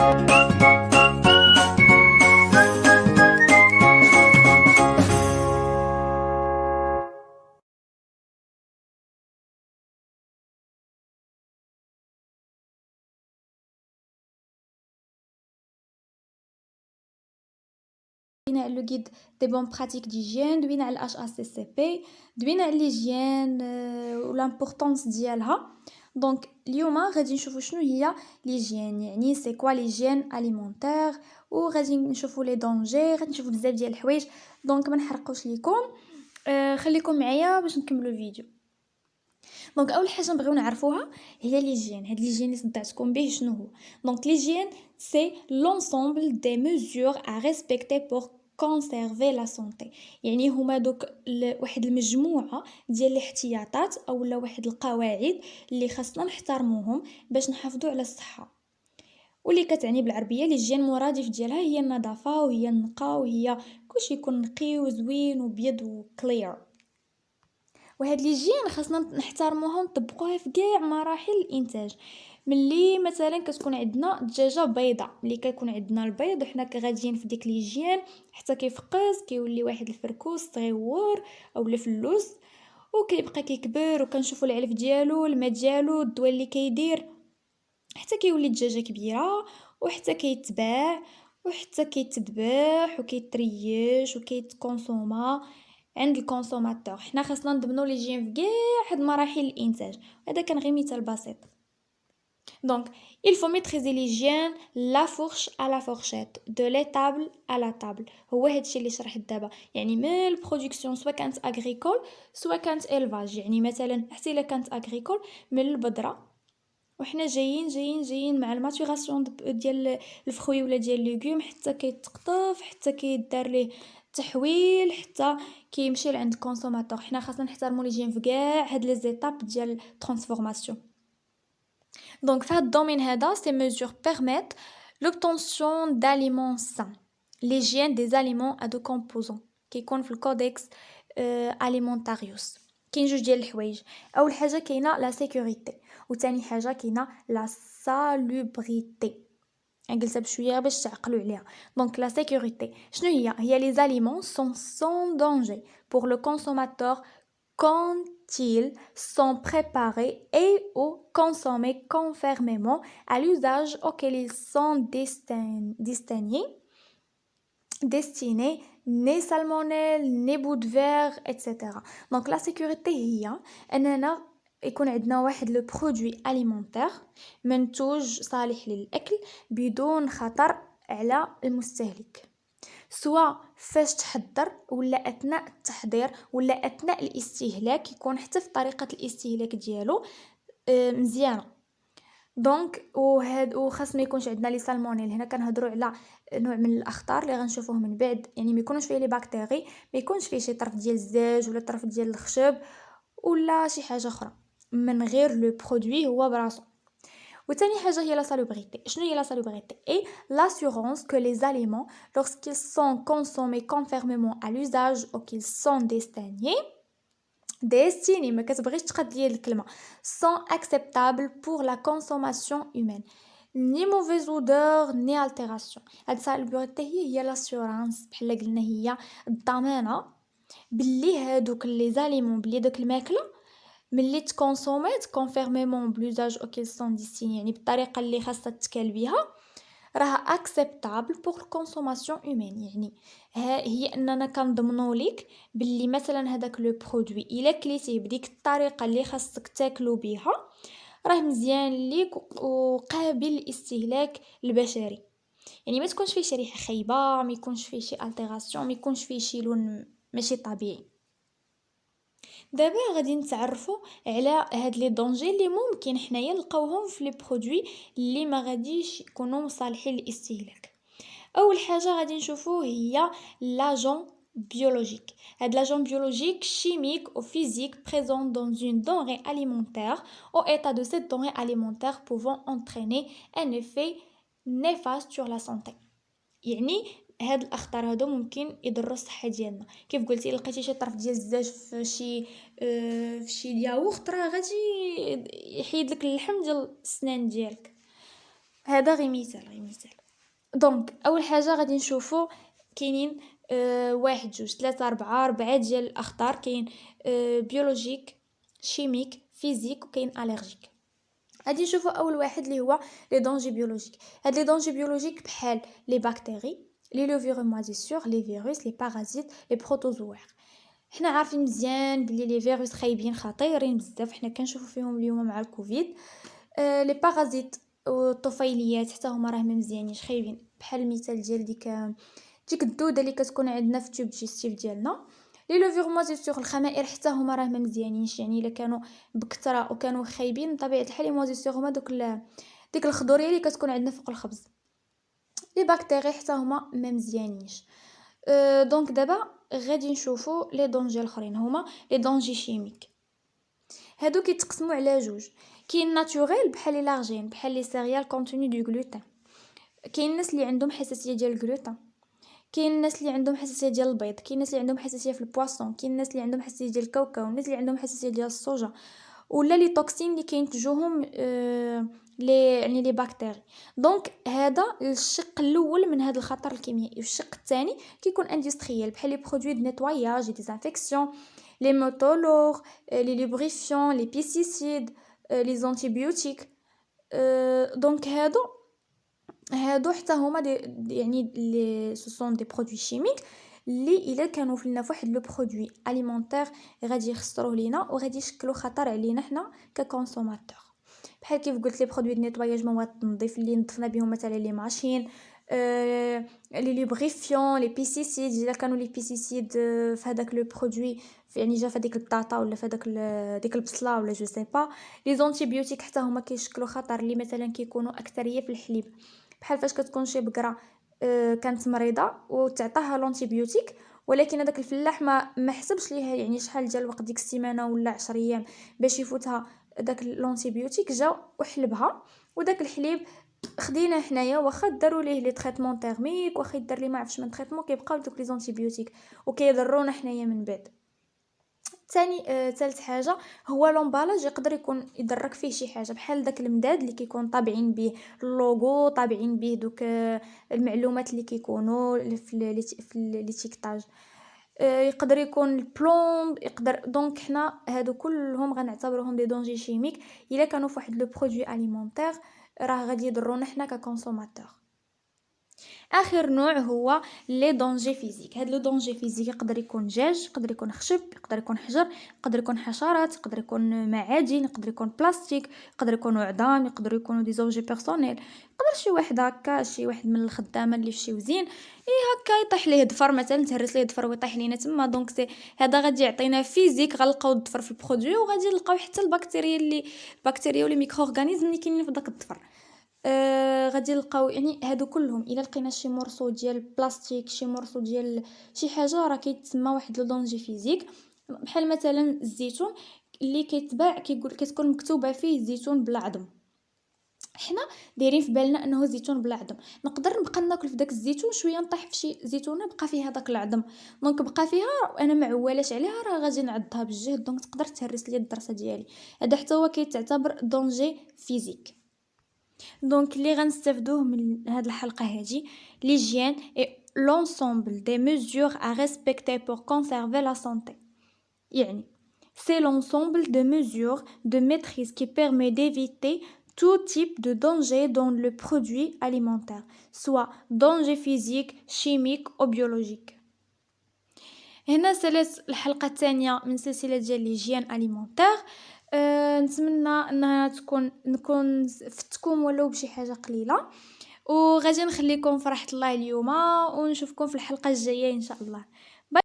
دوينا على لو غيد دي بون براتيك ديجين، دوينا على الاش اس سي بي، دوينا على ليجين و لامبورطونس ديالها. دونك اليوم غادي نشوفوا شنو هي ليجين، يعني سي كوا ليجين اليمونتير، وغادي نشوفوا لي دونجي، غادي نشوفوا بزاف ديال الحوايج. دونك ما نحرقوش ليكم، خليكم معايا باش نكملوا الفيديو. دونك اول حاجه نبغيو نعرفوها هي ليجين. هاد ليجين اللي صدعتكم به شنو هو؟ دونك ليجين سي لونسومبل دي ميزور ا ريسبكتي بور كونسيرفي لا سونتي، يعني هما دوك واحد المجموعه ديال الاحتياطات اولا واحد القواعد اللي خاصنا نحترموهم باش نحافظوا على الصحه، واللي كتعني بالعربيه ليجين مرادف ديالها هي النظافه وهي النقاء وهي كلشي يكون نقي وزوين وبيض وكلير. وهاد ليجين خاصنا نحترموها ونطبقوها في كاع مراحل الانتاج. ملي مثلا كتكون عندنا دجاجه بيضاء، ملي كيكون عندنا البيض وحنا غاديين في ديك ليجين حتى كيفقس كيولي واحد الفركوس صغيور اولا فلوس، وكيبقى كيكبر وكنشوفوا العلف ديالو الماء ديالو الدواء اللي كيدير حتى كيولي دجاجه كبيره، وحتى كيتباع وحتى كيتذبح وكيتريش وكيتكونسوما عند الكونسوماتور. حنا خاصنا نضمنوا ليجين في كاع هاد مراحل الانتاج، هذا كان غير مثال بسيط. Donc, il faut maîtriser l'hygiène, la fourche à la fourchette, de l'étable à la table. هو هادشي اللي شرحت دابا، يعني من البرودكسيون سواء كانت اغريكول سواء كانت الفاج، يعني مثلا حتى الا كانت اغريكول من البذره وحنا جايين مع الماتوراسيون ديال الفخوي ولا ديال الليغوم حتى كيتقطف حتى كيدار ليه تحويل حتى كيمشي لعند الكونسوماتور. حنا خاصنا نحترموا ليجين في كاع هاد لي زيتاب ديال الترانسفورماسيون. دونك في هاد الدومين هذا سي ميزور بيرميت لوبتونسيون داليمون سان، ليجين دي زاليمون ا دو كومبوزون كيكون في الكودكس اليمونتاريوس. كاين جوج ديال الحوايج، اول حاجه كاينه لا سيكوريتي وثاني حاجه كاينه لا سالوبريتي. قلتها بشويه باش تعقلوا عليها. دونك لا سيكوريتي شنو هي لي زاليمون سون سون دونجي pour le consommateur quand ils sont préparés et ou consommés conformément à l'usage auquel ils sont destinés, ni salmonelle, ni bout de verre, etc. Donc la sécurité هي أننا يكون عندنا واحد لو برودوي اليمونتير منتوج صالح للأكل بدون خطر على المستهلك، سواء فاش تحضر ولا اثناء التحضير ولا اثناء الاستهلاك، يكون حتى في طريقه الاستهلاك ديالو مزيانه. دونك وخاص ما يكونش عندنا لي سالمونيل. هنا كنهضروا على نوع من الاخطار اللي غنشوفوه من بعد، يعني ما يكونش فيه لي باكتيري، ما يكونش فيه شي طرف ديال الزاج ولا طرف ديال الخشب ولا شي حاجه اخرى، من غير لو برودوي هو براسو. وثاني حاجه هي لا salubrité. شنو هي لا salubrité؟ et l'assurance que les aliments lorsqu'ils sont consommés conformément à l'usage auquel sont destinés ما كتبغيش تقاد ليا الكلمه sont acceptables pour la consommation humaine, ni mauvaise odeur ni altération. هاد salubrité هي l'assurance بحال قلنا هي الضمانه باللي هادوك لي زاليمون بلي داك الماكله ملي تكونسوميت كونفيرميمون بلوزاج اوكيل سون ديستيني، يعني بالطريقه اللي خاصها تتكال بها راه اكسبتابل بور الكونسوماسيون هيومين. يعني هي اننا كنضمنوا ليك باللي مثلا هذاك لو برودوي الا كليتيه بديك الطريقه اللي خاصك تاكلو بها راه مزيان ليك وقابل للاستهلاك البشري، يعني ما تكونش فيه شي ريحه خايبه، ما يكونش فيه شي التيراسيون، ما يكونش فيه شي لون ماشي طبيعي. دابا غادي نتعرفوا على هاد لي دونجي اللي ممكن حنايا نلقاوهم في لي برودوي اللي ما غاديش يكونوا صالحين للاستهلاك. اول حاجه غادي نشوفوا هي لاجون biologique. هاد لاجون biologique chimique ou physique présent dans une denrée alimentaire au état de cette denrée alimentaire pouvant entraîner un effet néfaste sur la santé. يعني هاد الاخطار هادو ممكن يضروا الصحه ديالنا. كيف قلتي لقيتي شي طرف ديال الزاج في شي ياغورت راه غادي يحيد لك اللحم ديال السنان ديالك. هذا غير مثال. دونك اول حاجه غادي نشوفو كاينين واحد جوج ثلاثة أربعة ديال الأخطار. كاين بيولوجيك، شيميك، فيزيك، وكاين ألرجيك. غادي نشوفو اول واحد اللي هو لي دونجي بيولوجيك. هاد لي دونجي بيولوجيك بحال لي بكتيري، لي لوفير موازيسور، لي فيروس، لي بارازيت، لي بروتوزوار. حنا عارفين مزيان بلي لي فيروس خايبين خطيرين بزاف، حنا كنشوفو فيهم اليوم مع الكوفيد. لي بارازيت والطفيليات حتى هما راه مزيانينش خايبين، بحال المثال ديال ديك الدوده اللي كتكون عندنا في التوب ديجستيف ديالنا. لي لوفيرموزيسيغ الخمائر حتى هما راه مزيانينش، يعني الا كانوا بكثره وكانوا خايبين بطبيعه الحال لي موزيسيغ هما ديك الخضوريه اللي كتكون عندنا فوق الخبز. لي بكتيري حتى هما ما مزيانينش. دونك دابا غادي نشوفوا لي دونجي الاخرين هما لي دونجي شيميك. هادو كيتقسموا على جوج. كاين ناتوريل بحال لي لارجين، بحال لي سيريال كونتوني دو غلوتين. كاين الناس اللي عندهم حساسيه ديال الغلوتين، كاين الناس اللي عندهم حساسيه ديال البيض، كاين الناس اللي عندهم حساسيه في البواسون، كاين الناس اللي عندهم حساسيه ديال الكاوكاو، الناس اللي عندهم حساسيه ديال الصوجا، ولا لي توكسين اللي كينتجوهم لي يعني لي بكتيري. دونك هذا الشق الاول من هذا الخطر الكيميائي. والشق الثاني كيكون اندستريال بحال لي برودوي دو نيتواياج دي ديزانفيكسيون، لي موتولور، لي لوبريفيون، لي بيستيسيد، لي زانتيبيوتيك. دونك هادو حتى هما يعني لي سو سون دي برودوي شيميك اللي الا كانوا فينا فواحد لو برودوي اليمونتير غادي يخسروه لينا وغادي يشكلوا خطر علينا حنا ككونسوماتور. بحال كيف قلت لي برودوي دو نيتواياج، مواد التنظيف اللي نظفنا بهم مثلا لي ماشين، لي لوبريفيون، لي بيستيسيد الا كانوا لي بيستيسيد في هذاك لو برودوي، يعني جا في هذيك البطاطا ولا في هذاك ديك البصله ولا جو سي با. لي زونتيبيوتيك حتى هما كيشكلوا خطر، اللي مثلا كيكونوا اكثريه في الحليب، بحال فاش كتكون شي بقره كانت مريضه وتعطاها لونتيبيوتيك، ولكن هذاك الفلاح ما حسبش ليها يعني شحال ديال الوقت، ديك السيمانه ولا 10 ايام باش يفوتها داك لونتيبيوتيك، جا وحلبها وداك الحليب خدينا حنايا واخا داروا ليه لي تريتمون تيرميك واخا يدار ليه ما عرفتش من تريتمون، كيبقاو دوك لي زونتيبيوتيك وكيضرونا حنايا من بعد. ثاني ثالث حاجه هو لومبالاج. يقدر يكون يضرك فيه شي حاجه بحال داك المداد اللي كيكون طابعين به اللوغو، طابعين به دوك المعلومات اللي كيكونوا في ليتيكتاج. يقدر يكون البلوم، يقدر. دونك حنا هادو كلهم غنعتبروهم دي دونجي شيميك الا كانوا فواحد لو برودوي اليمونتير، راه غادي يضرونا حنا ككونسوماتور. اخر نوع هو لي دونجي فيزيك. هاد لو دونجي فيزيك يقدر يكون دجاج، يقدر يكون خشب، يقدر يكون حجر، يقدر يكون حشرات، يقدر يكون معادن، يقدر يكون بلاستيك، يقدر يكونوا عظام، يقدروا يكونوا دي زوجي بيرسونيل. يقدر شي واحد هكا، شي واحد من الخدامه اللي في شي وزين هكا يطيح ليه ظفر مثلا، تهرس ليه ظفر ويطيح لينا تما. دونك سي هذا غادي يعطينا فيزيك، غنلقاو الظفر في البرودوي وغادي نلقاو حتى البكتيريا ولي ميكرو اورغانيزم اللي كاينين في داك الظفر. غادي نلقاو يعني هادو كلهم الا لقينا شي مورسو ديال بلاستيك، شي مورسو ديال شي حاجه، راه كيتسمى واحد لو دونجي فيزيك. بحال مثلا الزيتون اللي كيتباع كتكون مكتوبه فيه زيتون بلا عظم. حنا دايرين في بالنا انه زيتون بلا عظم، نقدر نبقى ناكل في داك الزيتون شويه، نطيح في شي زيتونه بقى فيها داك العظم، دونك بقى فيها انا معولاش عليها، راه غادي نعضها بالجهد، دونك تقدر تهرس لي الدرسه ديالي. هذا حتى هو كيتعتبر دونجي فيزيك. دونك اللي غنستافدوه من هاد الحلقه هادي l'hygiène et l'ensemble des mesures à respecter pour conserver la santé. يعني c'est l'ensemble de mesures de maîtrise qui permet d'éviter tout type de danger dans le produit alimentaire, soit danger physique, chimique ou biologique. هنا سالت الحلقه الثانيه من سلسله ديال ليجيان اليمونتير. نتمنى انها نكون فتكم ولو بشي حاجه قليله، وغادي نخليكم في راحه الله اليوم ونشوفكم في الحلقه الجايه ان شاء الله. باي.